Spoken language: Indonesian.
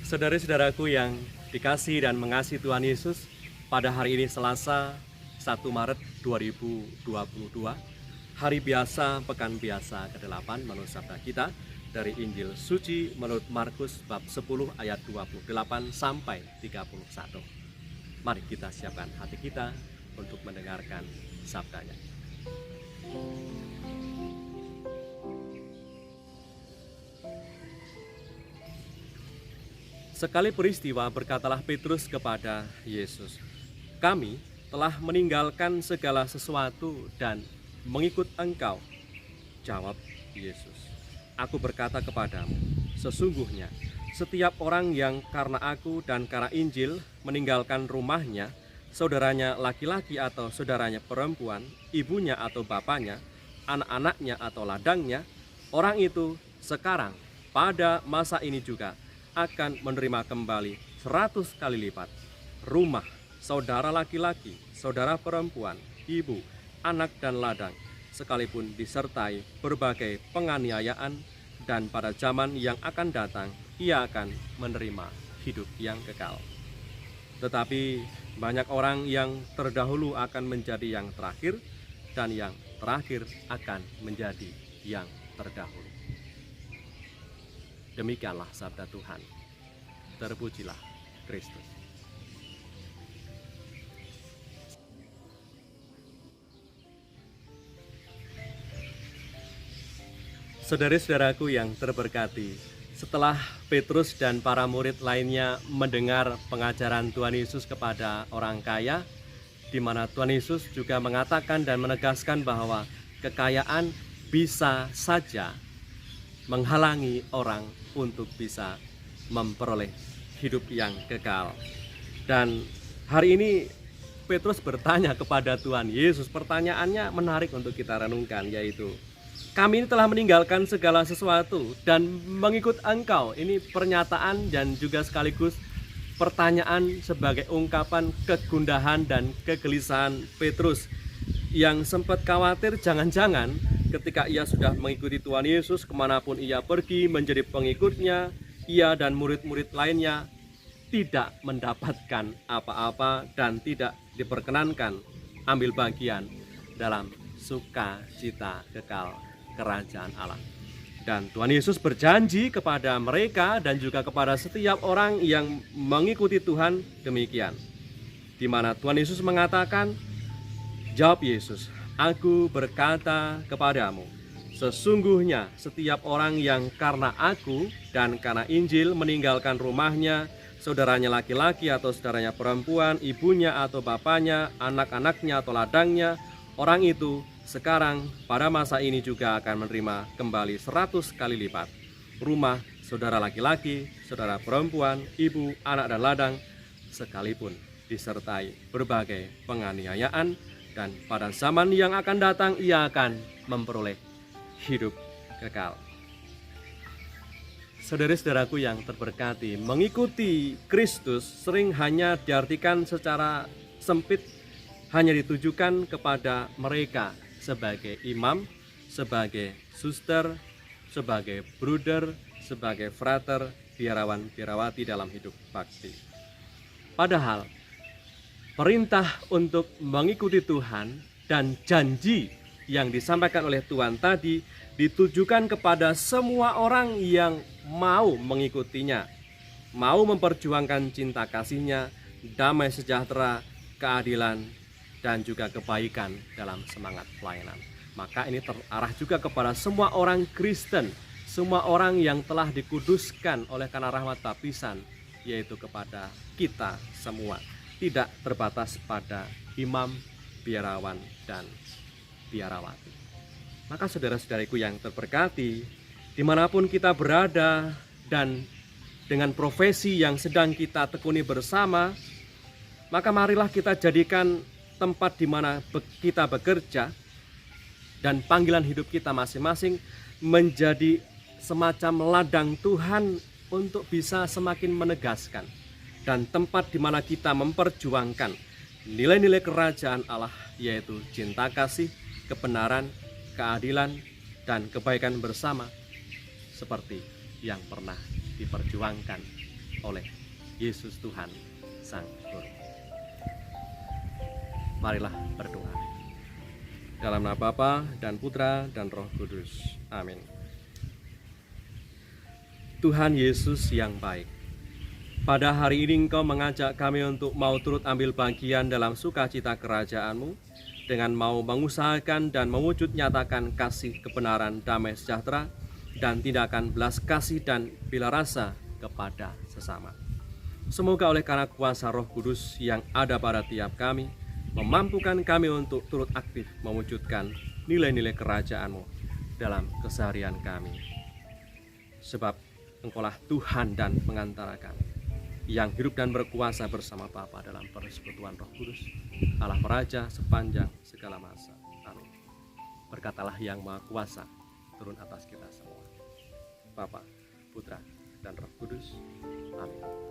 Saudara-saudaraku yang dikasihi dan mengasihi Tuhan Yesus, pada hari ini Selasa 1 Maret 2022, hari biasa, pekan biasa ke-8 menurut sabda kita dari Injil Suci menurut Markus bab 10 ayat 28 sampai 31. Mari kita siapkan hati kita untuk mendengarkan sabdanya. Sekali peristiwa berkatalah Petrus kepada Yesus, "Kami telah meninggalkan segala sesuatu dan mengikut Engkau." Jawab Yesus, "Aku berkata kepadamu, sesungguhnya setiap orang yang karena aku dan karena Injil meninggalkan rumahnya, saudaranya laki-laki atau saudaranya perempuan, ibunya atau bapaknya, anak-anaknya atau ladangnya, orang itu sekarang pada masa ini juga akan menerima kembali 100 kali lipat rumah, saudara laki-laki, saudara perempuan, ibu, anak dan ladang, sekalipun disertai berbagai penganiayaan, dan pada zaman yang akan datang ia akan menerima hidup yang kekal. Tetapi banyak orang yang terdahulu akan menjadi yang terakhir, dan yang terakhir akan menjadi yang terdahulu." Demikianlah sabda Tuhan. Terpujilah Kristus. Saudara-saudaraku yang terberkati, setelah Petrus dan para murid lainnya mendengar pengajaran Tuhan Yesus kepada orang kaya, di mana Tuhan Yesus juga mengatakan dan menegaskan bahwa kekayaan bisa saja menghalangi orang untuk bisa memperoleh hidup yang kekal. Dan hari ini Petrus bertanya kepada Tuhan Yesus, pertanyaannya menarik untuk kita renungkan, yaitu, "Kami ini telah meninggalkan segala sesuatu dan mengikut Engkau." Ini pernyataan dan juga sekaligus pertanyaan sebagai ungkapan kegundahan dan kegelisahan Petrus yang sempat khawatir jangan-jangan ketika ia sudah mengikuti Tuhan Yesus kemanapun ia pergi menjadi pengikutnya, ia dan murid-murid lainnya tidak mendapatkan apa-apa dan tidak diperkenankan ambil bagian dalam sukacita kekal kerajaan Allah. Dan Tuhan Yesus berjanji kepada mereka dan juga kepada setiap orang yang mengikuti Tuhan demikian, di mana Tuhan Yesus mengatakan, jawab Yesus, "Aku berkata kepadamu, sesungguhnya setiap orang yang karena aku dan karena Injil meninggalkan rumahnya, saudaranya laki-laki atau saudaranya perempuan, ibunya atau bapaknya, anak-anaknya atau ladangnya, orang itu sekarang pada masa ini juga akan menerima kembali 100 kali lipat rumah, saudara laki-laki, saudara perempuan, ibu, anak dan ladang, sekalipun disertai berbagai penganiayaan, dan pada zaman yang akan datang ia akan memperoleh hidup kekal." Saudara-saudaraku yang terberkati, mengikuti Kristus sering hanya diartikan secara sempit, hanya ditujukan kepada mereka sebagai imam, sebagai suster, sebagai bruder, sebagai frater, biarawan, biarawati dalam hidup bakti. Padahal perintah untuk mengikuti Tuhan dan janji yang disampaikan oleh Tuhan tadi ditujukan kepada semua orang yang mau mengikutinya, mau memperjuangkan cinta kasihnya, damai sejahtera, keadilan, dan juga kebaikan dalam semangat pelayanan. Maka ini terarah juga kepada semua orang Kristen, semua orang yang telah dikuduskan oleh karena rahmat baptisan, yaitu kepada kita semua, tidak terbatas pada imam, biarawan, dan biarawati. Maka saudara-saudariku yang terberkati, dimanapun kita berada dan dengan profesi yang sedang kita tekuni bersama, maka marilah kita jadikan tempat di mana kita bekerja dan panggilan hidup kita masing-masing menjadi semacam ladang Tuhan untuk bisa semakin menegaskan, dan tempat di mana kita memperjuangkan nilai-nilai kerajaan Allah, yaitu cinta kasih, kebenaran, keadilan, dan kebaikan bersama seperti yang pernah diperjuangkan oleh Yesus Tuhan Sang Guru. Marilah berdoa. Dalam nama Bapa dan Putra dan Roh Kudus. Amin. Tuhan Yesus yang baik, pada hari ini Engkau mengajak kami untuk mau turut ambil bagian dalam sukacita kerajaan-Mu dengan mau mengusahakan dan mewujud nyatakan kasih, kebenaran, damai sejahtera, dan tindakan belas kasih dan bela rasa kepada sesama. Semoga oleh karena kuasa Roh Kudus yang ada pada tiap kami, memampukan kami untuk turut aktif mewujudkan nilai-nilai kerajaan-Mu dalam keseharian kami. Sebab Engkaulah Tuhan dan pengantara kami, yang hidup dan berkuasa bersama Bapa dalam persekutuan Roh Kudus, Allah Raja sepanjang segala masa. Amin. Berkatalah yang Maha Kuasa turun atas kita semua, Bapa, Putra, dan Roh Kudus. Amin.